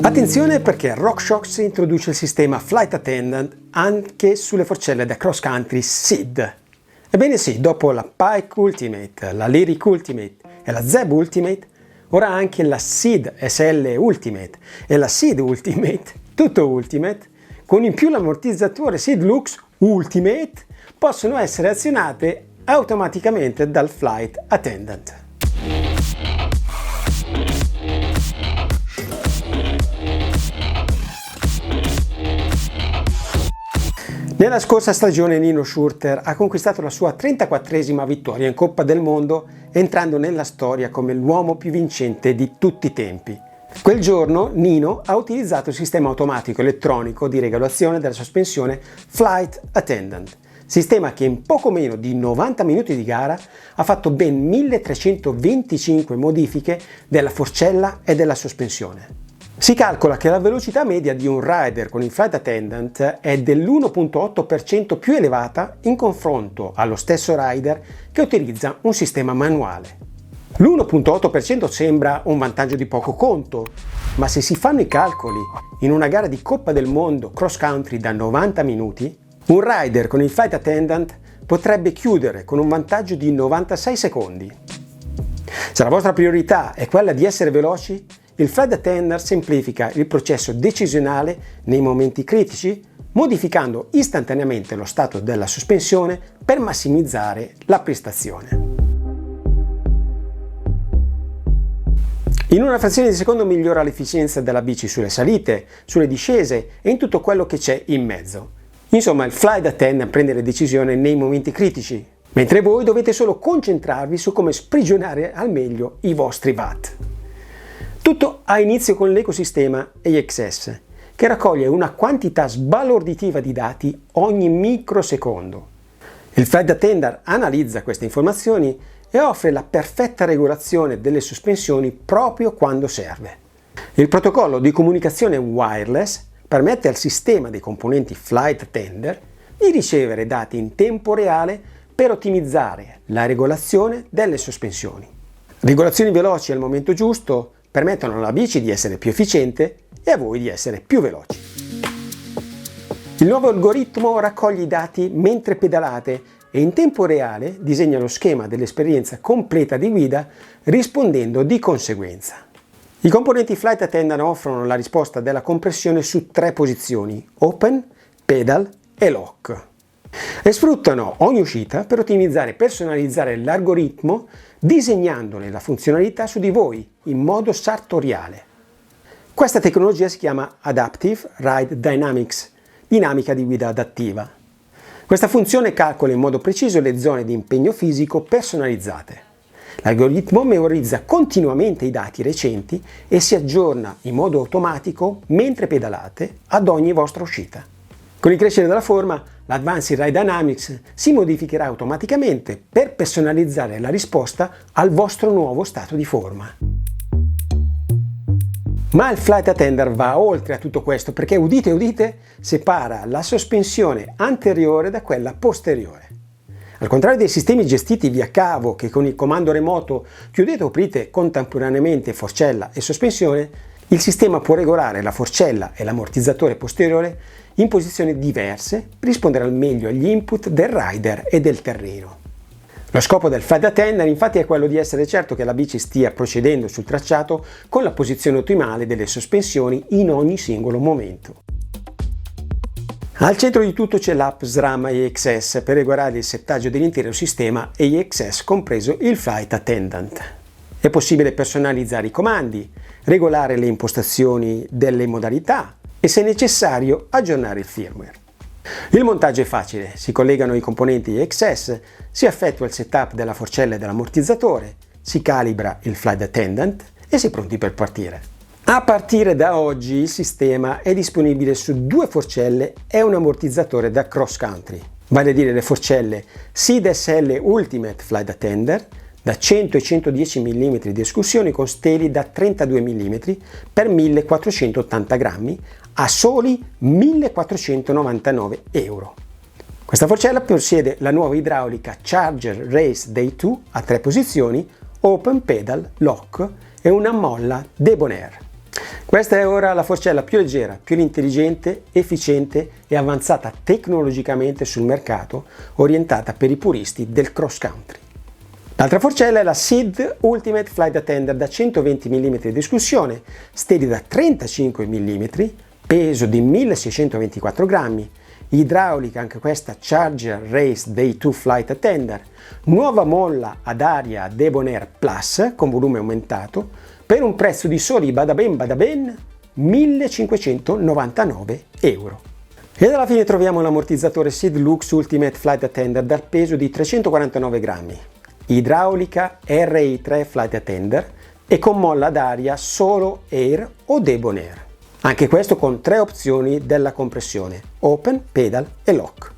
Attenzione perché RockShox introduce il sistema Flight Attendant anche sulle forcelle da cross country SID. Ebbene sì, dopo la Pike Ultimate, la Lyric Ultimate e la Zeb Ultimate, ora anche la SID SL Ultimate e la SID Ultimate, tutto Ultimate, con in più l'ammortizzatore SID Lux Ultimate, possono essere azionate automaticamente dal Flight Attendant. Nella scorsa stagione Nino Schurter ha conquistato la sua 34esima vittoria in Coppa del Mondo, entrando nella storia come l'uomo più vincente di tutti i tempi. Quel giorno Nino ha utilizzato il sistema automatico elettronico di regolazione della sospensione Flight Attendant, sistema che in poco meno di 90 minuti di gara ha fatto ben 1325 modifiche della forcella e della sospensione. Si calcola che la velocità media di un rider con il Flight Attendant è dell'1,8% più elevata in confronto allo stesso rider che utilizza un sistema manuale. L'1,8% sembra un vantaggio di poco conto, ma se si fanno i calcoli in una gara di Coppa del Mondo cross country da 90 minuti, un rider con il Flight Attendant potrebbe chiudere con un vantaggio di 96 secondi. Se la vostra priorità è quella di essere veloci, il Flight Attendant semplifica il processo decisionale nei momenti critici, modificando istantaneamente lo stato della sospensione per massimizzare la prestazione. In una frazione di secondo migliora l'efficienza della bici sulle salite, sulle discese e in tutto quello che c'è in mezzo. Insomma, il Flight Attendant prende le decisioni nei momenti critici, mentre voi dovete solo concentrarvi su come sprigionare al meglio i vostri watt. Tutto ha inizio con l'ecosistema AXS, che raccoglie una quantità sbalorditiva di dati ogni microsecondo. Il Flight Attendant analizza queste informazioni e offre la perfetta regolazione delle sospensioni proprio quando serve. Il protocollo di comunicazione wireless permette al sistema dei componenti Flight Attendant di ricevere dati in tempo reale per ottimizzare la regolazione delle sospensioni. Regolazioni veloci al momento giusto permettono alla bici di essere più efficiente e a voi di essere più veloci. Il nuovo algoritmo raccoglie i dati mentre pedalate e in tempo reale disegna lo schema dell'esperienza completa di guida rispondendo di conseguenza. I componenti Flight Attendant offrono la risposta della compressione su 3 posizioni: Open, Pedal e Lock, e sfruttano ogni uscita per ottimizzare e personalizzare l'algoritmo disegnandone la funzionalità su di voi in modo sartoriale. Questa tecnologia si chiama Adaptive Ride Dynamics, dinamica di guida adattiva. Questa funzione calcola in modo preciso le zone di impegno fisico personalizzate. L'algoritmo memorizza continuamente i dati recenti e si aggiorna in modo automatico mentre pedalate ad ogni vostra uscita. Con il crescere della forma, l'Advanced Ride Dynamics si modificherà automaticamente per personalizzare la risposta al vostro nuovo stato di forma. Ma il Flight Attendant va oltre a tutto questo perché, udite udite, separa la sospensione anteriore da quella posteriore. Al contrario dei sistemi gestiti via cavo che con il comando remoto chiudete o aprite contemporaneamente forcella e sospensione, il sistema può regolare la forcella e l'ammortizzatore posteriore in posizioni diverse per rispondere al meglio agli input del rider e del terreno. Lo scopo del Flight Attendant infatti è quello di essere certo che la bici stia procedendo sul tracciato con la posizione ottimale delle sospensioni in ogni singolo momento. Al centro di tutto c'è l'app SRAM AXS per regolare il settaggio dell'intero sistema AXS, compreso il Flight Attendant. È possibile personalizzare i comandi, regolare le impostazioni delle modalità e, se necessario, aggiornare il firmware. Il montaggio è facile, si collegano i componenti AXS, si effettua il setup della forcella e dell'ammortizzatore, si calibra il Flight Attendant e si è pronti per partire. A partire da oggi il sistema è disponibile su 2 forcelle e un ammortizzatore da cross country, vale a dire le forcelle SID SL Ultimate Flight Attendant da 100 e 110 mm di escursione con steli da 32 mm per 1480 grammi a soli 1499 euro. Questa forcella possiede la nuova idraulica Charger Race Day 2 a 3 posizioni, Open Pedal, Lock e una molla Debonair. Questa è ora la forcella più leggera, più intelligente, efficiente e avanzata tecnologicamente sul mercato, orientata per i puristi del cross country. L'altra forcella è la SID Ultimate Flight Attender da 120 mm di escursione, steli da 35 mm, peso di 1624 grammi, idraulica anche questa Charger Race Day 2 Flight Attender, nuova molla ad aria Debonair Plus con volume aumentato, per un prezzo di soli badaben 1.599 euro. Ed alla fine troviamo l'ammortizzatore SID Lux Ultimate Flight Attender dal peso di 349 grammi, idraulica RI3 Flight Attender e con molla ad aria solo Air o Debonair. Anche questo con 3 opzioni della compressione, Open, Pedal e Lock.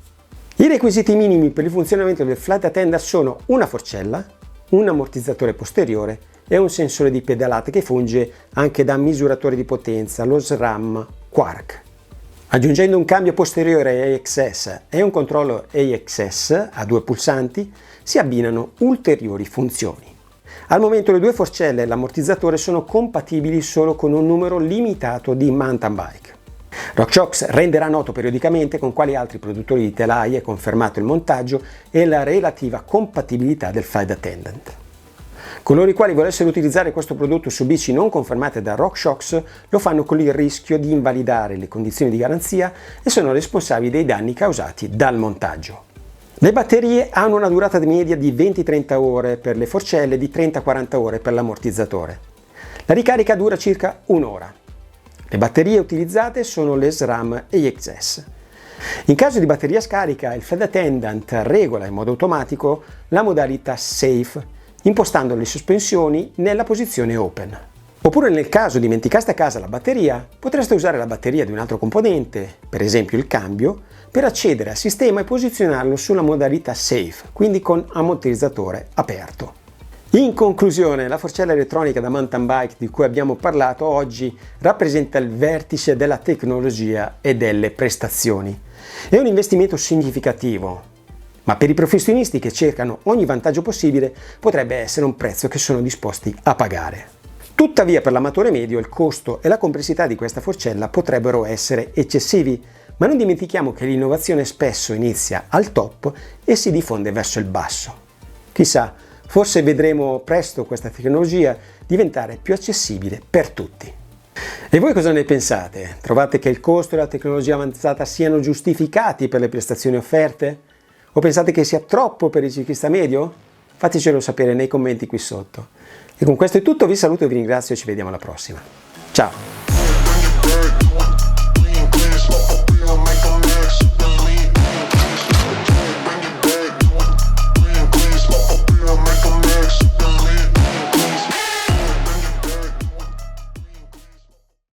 I requisiti minimi per il funzionamento del Flight Attender sono una forcella, un ammortizzatore posteriore e un sensore di pedalate che funge anche da misuratore di potenza, lo SRAM Quark. Aggiungendo un cambio posteriore AXS e un controller AXS a 2 pulsanti si abbinano ulteriori funzioni. Al momento le 2 forcelle e l'ammortizzatore sono compatibili solo con un numero limitato di mountain bike. RockShox renderà noto periodicamente con quali altri produttori di telaie è confermato il montaggio e la relativa compatibilità del Flight Attendant. Coloro i quali volessero utilizzare questo prodotto su bici non confermate da RockShox lo fanno con il rischio di invalidare le condizioni di garanzia e sono responsabili dei danni causati dal montaggio. Le batterie hanno una durata media di 20-30 ore per le forcelle e di 30-40 ore per l'ammortizzatore. La ricarica dura circa un'ora. Le batterie utilizzate sono le SRAM AXS. In caso di batteria scarica, il Flight Attendant regola in modo automatico la modalità Safe, impostando le sospensioni nella posizione Open. Oppure nel caso dimenticaste a casa la batteria, potreste usare la batteria di un altro componente, per esempio il cambio, per accedere al sistema e posizionarlo sulla modalità Safe, quindi con ammortizzatore aperto. In conclusione, la forcella elettronica da mountain bike di cui abbiamo parlato oggi rappresenta il vertice della tecnologia e delle prestazioni. È un investimento significativo, ma per i professionisti che cercano ogni vantaggio possibile potrebbe essere un prezzo che sono disposti a pagare. Tuttavia per l'amatore medio il costo e la complessità di questa forcella potrebbero essere eccessivi, ma non dimentichiamo che l'innovazione spesso inizia al top e si diffonde verso il basso. Chissà, forse vedremo presto questa tecnologia diventare più accessibile per tutti. E voi cosa ne pensate? Trovate che il costo e la tecnologia avanzata siano giustificati per le prestazioni offerte? O pensate che sia troppo per il ciclista medio? Fatecelo sapere nei commenti qui sotto. E con questo è tutto, vi saluto e vi ringrazio e ci vediamo alla prossima. Ciao!